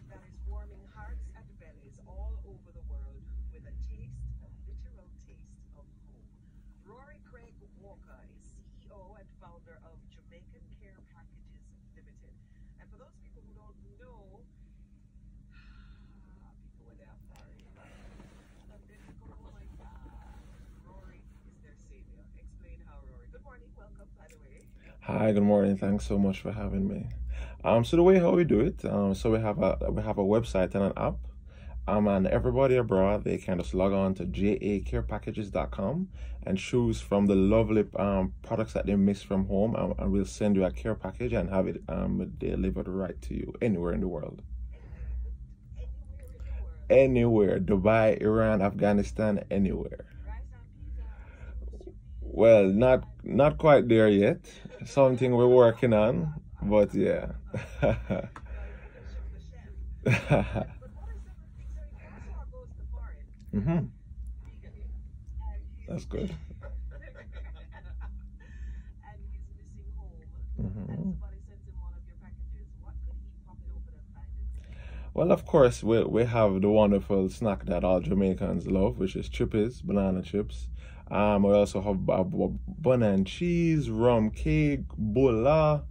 that is warming hearts and bellies all over the world with a taste, a literal taste of home. Rory Craig Walker is CEO and founder of Jamaican Care Packages Limited. And for those people who don't know, people with their sorry, and then they go, oh my God, Rory is their savior. Explain how, Rory. Good morning, welcome, by the way. Hi, good morning. Thanks so much for having me. So the way how we do it, so we have a website and an app. And everybody abroad, they can just log on to jacarepackages.com and choose from the lovely products that they miss from home, and we'll send you a care package and have it delivered right to you anywhere in the world. Anywhere, Dubai, Iran, Afghanistan, anywhere. Well, not quite there yet. Something we're working on, but yeah. Mm-hmm. That's good. Mm-hmm. Well, of course, we have the wonderful snack that all Jamaicans love, which is chippies, banana chips. We also have bun and cheese, rum cake, bola.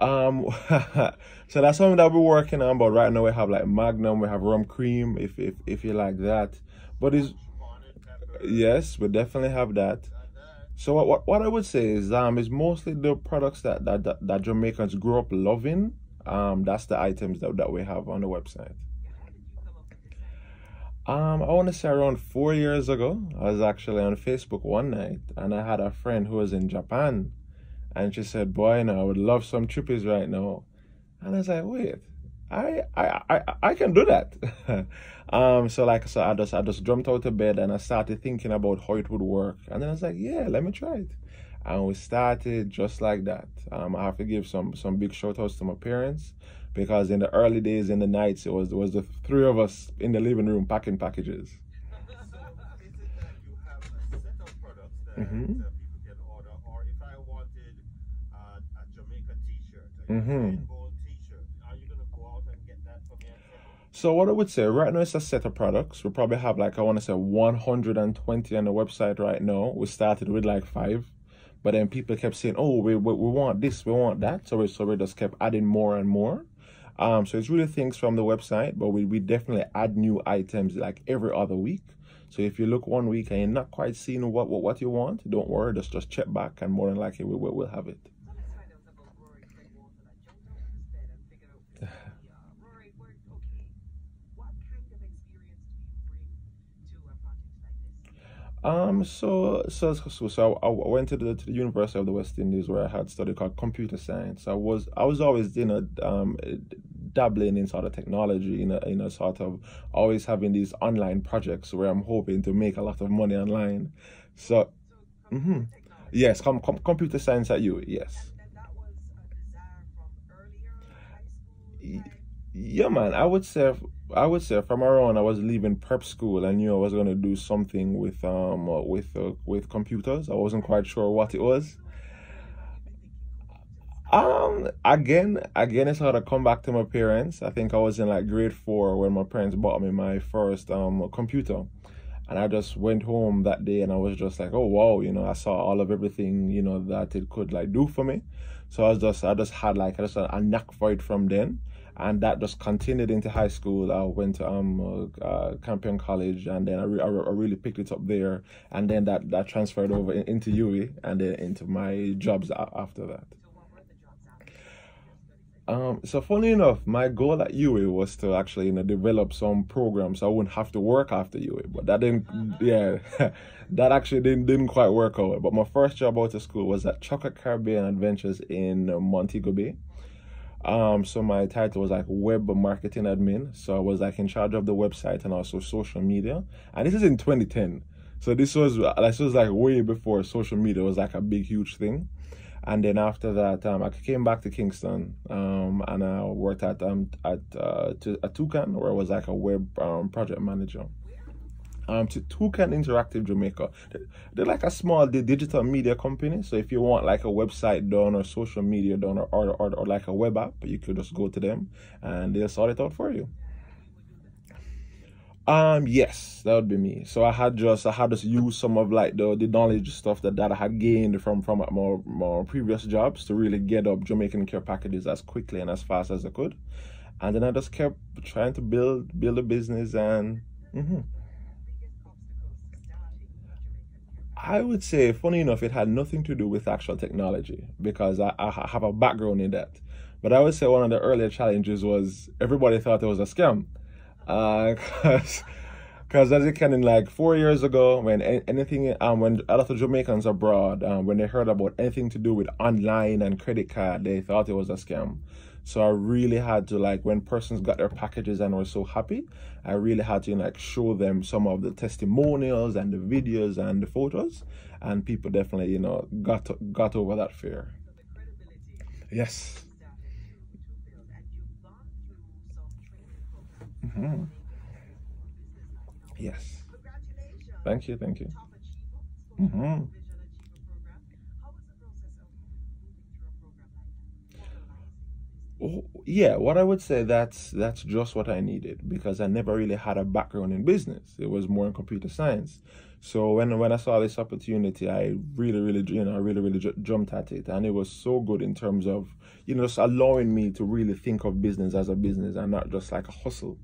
So that's something that we're working on. But right now we have like Magnum, we have rum cream, if you like that. But yes, we definitely have that. So what I would say is mostly the products that Jamaicans grew up loving. That's the items that we have on the website. I want to say around 4 years ago, I was actually on Facebook one night, and I had a friend who was in Japan, and she said, "Boy, I would love some chippies right now." And I was like, "Wait, I can do that." So I just jumped out of bed and I started thinking about how it would work, and then I was like, "Yeah, let me try it." And we started just like that. I have to give some big shout outs to my parents, because in the early days, in the nights, it was the three of us in the living room packing packages. So is it that you have a set of products that Mm-hmm. people can order, or if I wanted a Jamaica T-shirt, a Mm-hmm. rainbow T-shirt, are you gonna go out and get that for me and send it? So what I would say right now, it's a set of products. We probably have like, I want to say 120 on the website right now. We started with like 5, but then people kept saying, "Oh, we want this, we want that." So we just kept adding more and more. So it's really things from the website, but we definitely add new items like every other week. So if you look one week and you're not quite seeing what you want, don't worry, just check back, and more than likely we'll have it. So let's find out about Rory Craig Walker that jumped out of his bed and figured out this idea. Rory, okay. What kind of experience do you bring to a project like this? So I went to the University of the West Indies, where I had studied called computer science. I was always dabbling in sort of technology, sort of always having these online projects where I'm hoping to make a lot of money online. So So hmm computer technology. yes, computer science at UA, yes. And that was a desire from earlier high school Y- time. Yeah, man. I would say from around I was leaving prep school, I knew I was gonna do something with computers. I wasn't quite sure what it was. So what got you thinking computers? Again, it's how to come back to my parents. I think I was in like grade 4 when my parents bought me my first computer, and I just went home that day and I was just like, oh wow, I saw all of everything, that it could like do for me. So I just had like just a knack for it from then, and that just continued into high school. I went to Campion College, and then I really picked it up there, and then that transferred over into UWI, and then into my jobs after that. So what were the jobs after your studies at UWI? So funny enough, my goal at UA was to actually, develop some programs so I wouldn't have to work after UA, but that didn't, yeah, that actually didn't quite work out. But my first job out of school was at Chocolate Caribbean Adventures in Montego Bay. So my title was like web marketing admin. So I was like in charge of the website and also social media. And this is in 2010. So this was like way before social media was like a big huge thing. And then after that, I came back to Kingston, and I worked at Toucan, where I was like a web project manager. Where? to Toucan Interactive Jamaica. They're like a small digital media company. So if you want like a website done or social media done or like a web app, you could just go to them and they'll sort it out for you. Yes, that would be me. So I had just used some of like the knowledge stuff that I had gained from my previous jobs to really get up Jamaican Care Packages as quickly and as fast as I could. And then I just kept trying to build a business. And I would say, funny enough, it had nothing to do with actual technology because I have a background in that. But I would say one of the earlier challenges was everybody thought it was a scam. Because as you can, in like 4 years ago, when anything, when a lot of Jamaicans abroad, when they heard about anything to do with online and credit card, they thought it was a scam. So I really had to, like, when persons got their packages and were so happy, I really had to like show them some of the testimonials and the videos and the photos, and people definitely, you know, got over that fear. Yes. Yes. Thank you. Oh, yeah, what I would say, that's just what I needed, because I never really had a background in business. It was more in computer science. So when I saw this opportunity, I really jumped at it, and it was so good in terms of, you know, just allowing me to really think of business as a business and not just like a hustle,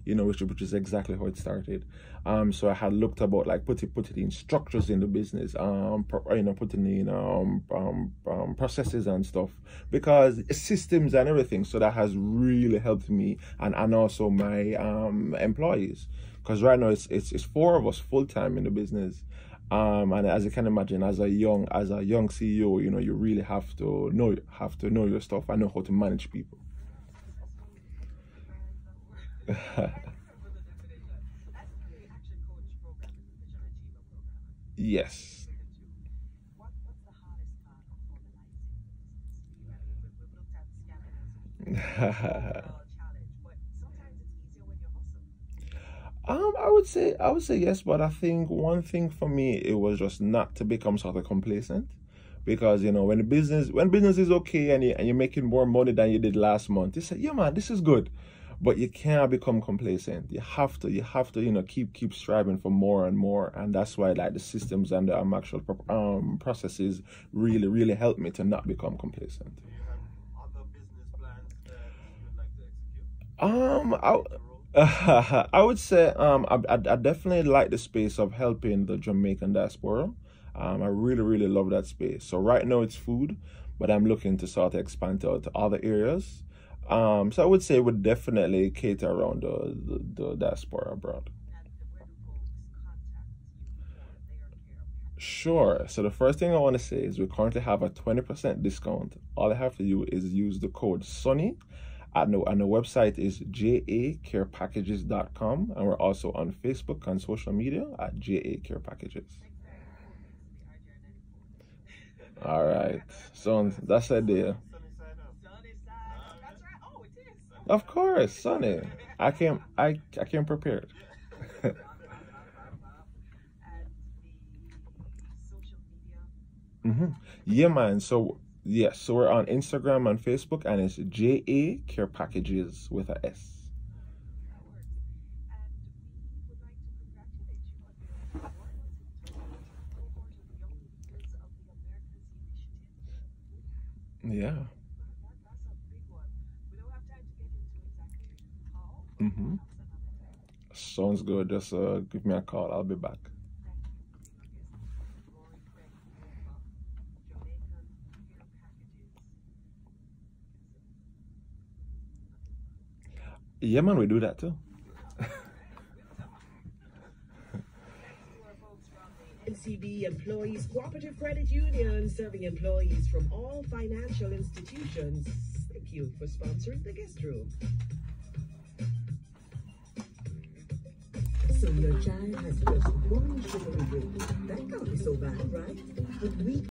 you know, which is exactly how it started. So I had looked about like putting in structures in the business, putting in processes and stuff, because systems and everything. So that has really helped me and also my employees, because right now it's 4 of us full time in the business. And as you can imagine, as a young CEO, you know, you really have to know your stuff and know how to manage people. Yes. I would say yes, but I think one thing for me, it was just not to become sort of complacent, because, you know, when business is okay and you're making more money than you did last month, you say, yeah man, this is good. But you can't become complacent. You have to, you know, keep striving for more and more. And that's why like the systems and the actual processes really help me to not become complacent. Do you have other business plans that you would like to execute? I would say I definitely like the space of helping the Jamaican diaspora. I really love that space. So right now it's food, but I'm looking to sort of expand out to other areas. So I would say it would definitely cater around the diaspora abroad. Sure. So the first thing I want to say is we currently have a 20% discount. All I have to do is use the code SUNNY. And the website is jacarepackages.com, and we're also on Facebook and social media at jacarepackages. All right. So that's the idea. Of course, Sunny. I came prepared. Yeah, man. So yes, so we're on Instagram and Facebook, and it's JA Care Packages with a S. Yeah. Sounds good. Just give me a call. I'll be back. Yeah, man, we do that too. NCB Employees Cooperative Credit Union, serving employees from all financial institutions. Thank you for sponsoring the guest room. So your child has just one sugary drink. That can't be so bad, right? But we